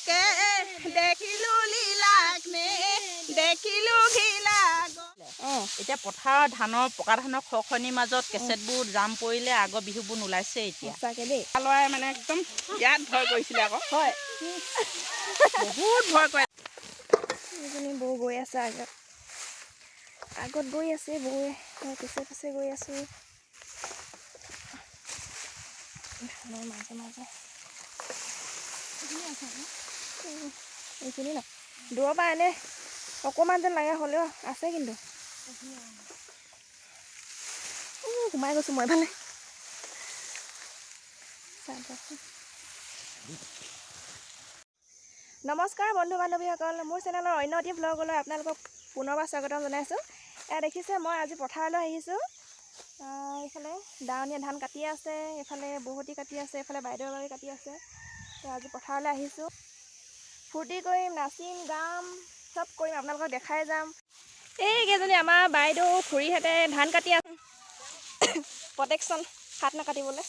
চবকে দেখিলো লীলাক নে দেখিলো ঘিলাক। এতিয়া পথাৰৰ ধানৰ পকা ধানৰ খখনিৰ মাজত কেছেটবোৰ জাম পৰিলে আগৰ বিহুবোৰ নোলাইছে এতিয়া সঁচাকে দেই লৰাই মানে একদম ইয়াত ভয় কৰিছিলে আকৌ হয় বহুত ভয় কৰে। এজনী বৌ গৈ আছে আগত গৈ আছে বৌয়ে মই পিছে পিছে গৈ আছো ধানৰ মাজে মাজে এইখিনি ন দূৰৰ পৰা এনে অকণমান যেন লাগে হ'লেও আছে কিন্তু সোমাই গৈছোঁ মই ভালে নমস্কাৰ বন্ধু বান্ধৱীসকল মোৰ চেনেলৰ অন্য এটি ভ্লগলৈ আপোনালোকক পুনৰবাৰ স্বাগতম জনাইছোঁ। এয়া দেখিছে মই আজি পথাৰলৈ আহিছোঁ। এইফালে ডাৱনীয়া ধান কাটি আছে, এইফালে বহতি কাটি আছে, এইফালে বাইদেউ বাৰী কাটি আছে। তো আজি পথাৰলৈ আহিছোঁ, ফূৰ্তি কৰিম, নাচিম, গাম, চব কৰিম, আপোনালোকক দেখাই যাম। এইকেইজনী আমাৰ বাইদেউ খুৰীহঁতে ধান কাটি আছে প্ৰটেকশ্যন হাত নাকাটিবলৈ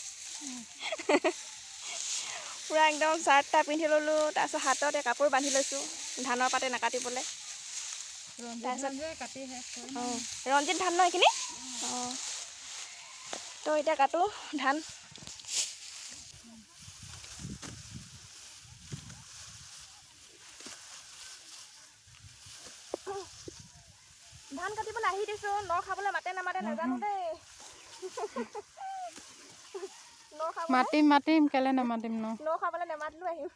পূৰা একদম চাৰ্ট এটা পিন্ধি ল'লোঁ, তাৰপিছত হাততে কাপোৰ বান্ধি লৈছোঁ ধানৰ পাতে নাকাটিবলৈ। তাৰপিছত ৰঞ্জিত ধান ন এইখিনি অঁ তো এতিয়া কাটো ধান। ধান কাটিবলৈ আহি দিছোঁ, ন খাবলৈ মাতে নামাতে নাজানো দেই মাতিম মাতিম কেলে নামাতিম ন খাবলৈ নেমাতিলোঁ আহিম।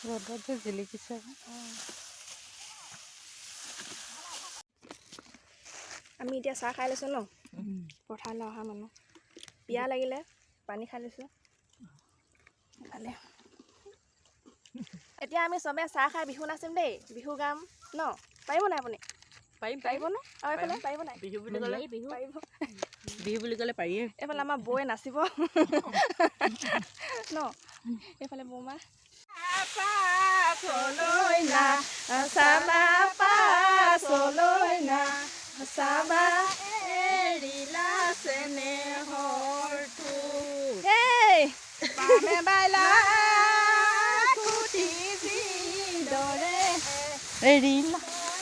ৰ'দত যে জিলিকিছে আমি এতিয়া চাহ খাই লৈছোঁ ন পথাৰলৈ অহা মানুহ পিয়াহ লাগিলে পানী খাই লৈছোঁ ভালে। এতিয়া আমি চবে চাহ খাই বিহু নাচিম দেই, বিহু গাম ন পাৰিব নাই আপুনি? পাৰিব নে আৰু এইফালে পাৰিব নাই? বিহু বুলি ক'লে পাৰিব, বিহু বুলি ক'লে পাৰিয়ে। এইফালে আমাৰ বৌয়ে নাচিব ন এইফালে বৌমা পাছলৈ না চাবা পাছলৈ না চাবা এৰিলা চেনেহৰ ঠোঁট পামে বাইলা খুটি যিদৰে এৰিলা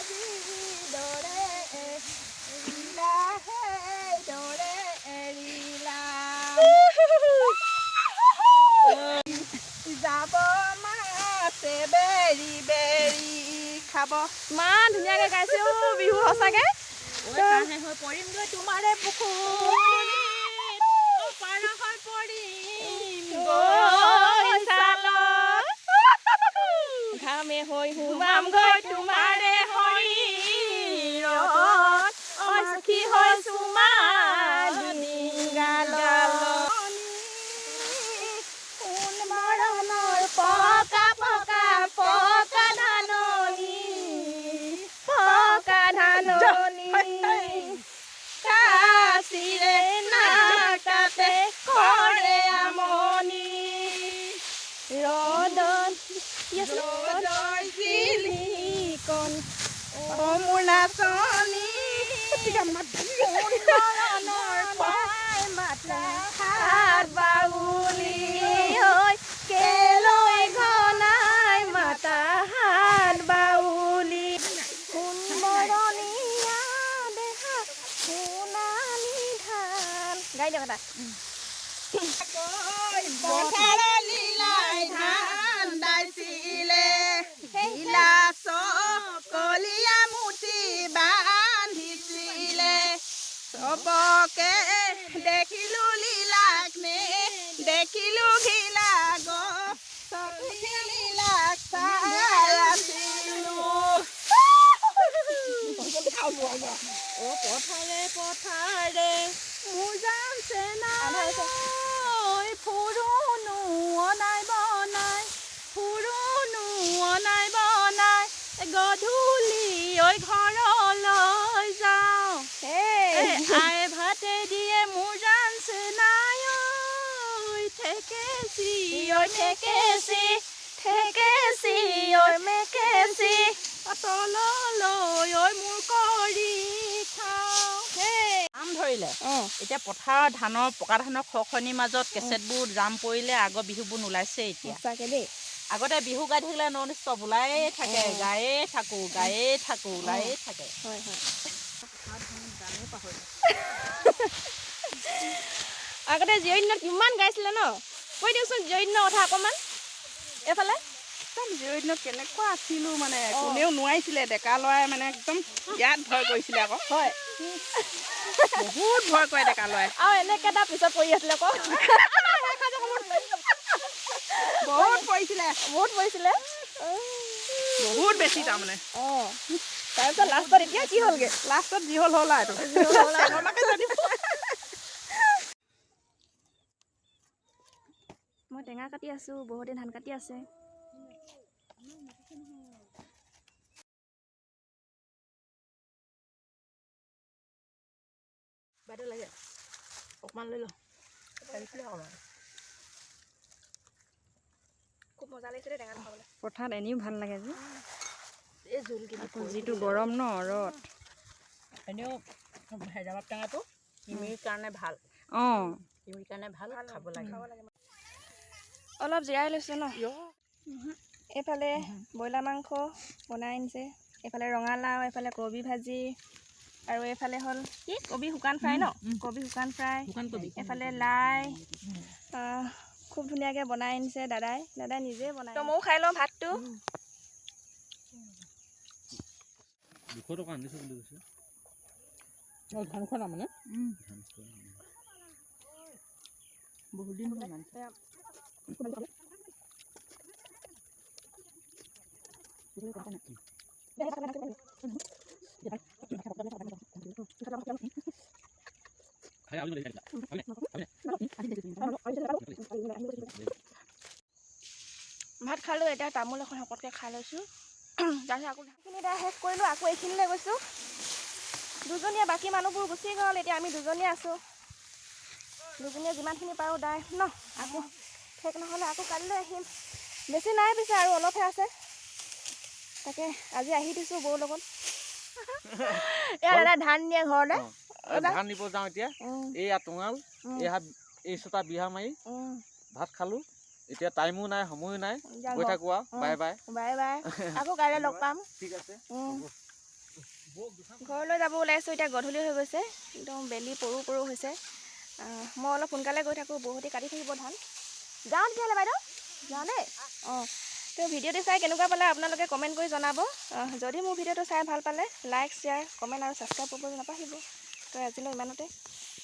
যিদৰে এৰিলা সেইদৰে এৰিলা যাব মাছে বেৰি বেৰি খাব। ইমান ধুনীয়াকৈ গাইছে বিহু সঁচাকৈ। পৰিমগৈ তোমাৰে পুখুৰীত পাৰ হৈ পৰিম ঘামে হৈ সোমামগৈ তোমাৰে শৰীৰত সখী হৈ চুমালি গালত সোণ মৰণৰ পকা পকা পকা ধাননি কাচিৰে নাকাতে কৰে আমনি ৰ'দৰ জিলিকণ মোৰ নাচনী হাত বাউলি হৈ কেলৈ ঘনাই মাতা হাত বাউলি সোণমৰণীয়া দেহা সোণালী ধান গাই দিয়ক এটা পথাৰ লীলাই ধান দাইছিলে কলিয়া মুঠি বান্ধিছিলে চবকে দেখিলো লীলাক নে দেখিলো ঘিলাক লীলাক চাই আছিলোঁ পথাৰে পথাৰে মোৰ যাম চেনাই ফুৰুনো অনাই বনাই ফুৰুনো অনাই বনাই গধূলি ঐ ঘৰলৈ যাওঁ আই ভাতে দিয়ে মোৰ যাম চেনাই ঠেকেচি ঠেকেচি ঠেকেচি মেকেচি তললৈ ঐ মোৰ কৰি খাওঁ আম ধৰিলে এতিয়া পথাৰৰ ধানৰ পকা ধানৰ খখনিৰ মাজত কেছেটবোৰ জাম পৰিলে আগৰ বিহুবোৰ নোলাইছে এতিয়া সঁচাকে দেই আগতে বিহু গাই থাকিলে নন ষ্টপ ওলায়ে থাকে গায়ে থাকোঁ ওলায়ে থাকে হয় হয় আগতে জীয়ৰী দিনত কিমান গাইছিলে ন কৈ দিয়কচোন জীয়ৰী দিনৰ কথা অকণমান এইফালে একদম জীয়ৰী দিনত কেনেকুৱা আছিলোঁ মানে কোনেও নোৱাৰিছিলে ডেকা ল'ৰাই মানে একদম ইয়াত ভয় কৰিছিলে আকৌ হয় বহুত ভয় কৰে ডেকা ল'ৰাই আৰু এনেকৈ এটা পিছত পৰি আছিলে আকৌ বহুত পৰিছিলে বহুত বেছি তাৰমানে অঁ তাৰপিছত লাষ্টত এতিয়া কি হ'লগৈ লাষ্টত যি হ'ল হ'ল আৰু মই টেঙা কাটি আছোঁ বহুতে ধান কাটি আছে বাইদেউ লাগে অকণমান লৈ লওঁ খুব মজা লাগিছে দেই টেঙা খাবলৈ পথাৰত এনেও ভাল লাগে যে এই জোলখিনি যিটো গৰম ন ৰ'দ এনেও হেজামাত টেঙাটো কিমিৰ কাৰণে ভাল অঁ কিমিৰ কাৰণে ভাল খাব লাগে অলপ জিৰাই লৈছোঁ ন এইফালে ব্ৰইলাৰ মাংস বনাই আনিছে এইফালে ৰঙালাও এইফালে কবি ভাজি আৰু এইফালে হ'ল কি কবি শুকান ফ্ৰাই ন কবি শুকান ফ্ৰাই এইফালে লাই খুব ধুনীয়াকৈ বনাই আনিছে দাদাই নিজে বনাই তো ময়ো খাই লওঁ ভাতটো 200 টকা আনিছোঁ বুলি কৈছে ধান খোৱা মানে বহুত দিন হ'ল মানে খাই আলু লাগি যায় ভাত খালোঁ এতিয়া তামোল এখন শকতকৈ খাই লৈছোঁ তাৰপিছত আকৌ সেইখিনি এতিয়া শেষ কৰিলোঁ আকৌ এইখিনিলৈ গৈছোঁ দুজনীয়া বাকী মানুহবোৰ গুচি গ'ল এতিয়া আমি দুজনীয়ে আছোঁ দুজনীয়ে যিমানখিনি পাৰোঁ দাই ন আকৌ শেষ নহ'লে আকৌ কালিলৈ আহিম বেছি নাই পিছে আৰু অলপহে আছে তাকে আজি আহি দিছোঁ বৌৰ লগত এয়া দাদা ধান নিয়ে ঘৰলৈ ধান নিব যাওঁ এতিয়া এইয়া টঙাল এই ছটা বিহা মাৰি ভাত খালোঁ এতিয়া টাইমো নাই সময়ো নাই গৈ থাকোঁ আৰু বাই বাই আকৌ কাইলৈ লগ পাম ঠিক আছে ঘৰলৈ যাব ওলাইছোঁ এতিয়া গধূলি হৈ গৈছে একদম বেলি পৰু হৈছে মই অলপ সোনকালে গৈ থাকোঁ বহুতে কাটি থাকিব ধান যাওঁ তেতিয়াহ'লে বাইদেউ যাওঁ দেই অঁ তো ভিডিঅ'টো চাই কেনেকুৱা পালে আপোনালোকে কমেণ্ট কৰি জনাব যদি মোৰ ভিডিঅ'টো চাই ভাল পালে লাইক শ্বেয়াৰ কমেণ্ট আৰু ছাবস্ক্ৰাইব কৰিব নাপাহৰিব তো আজিলৈ ইমানতে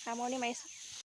সামৰণি মাৰিছোঁ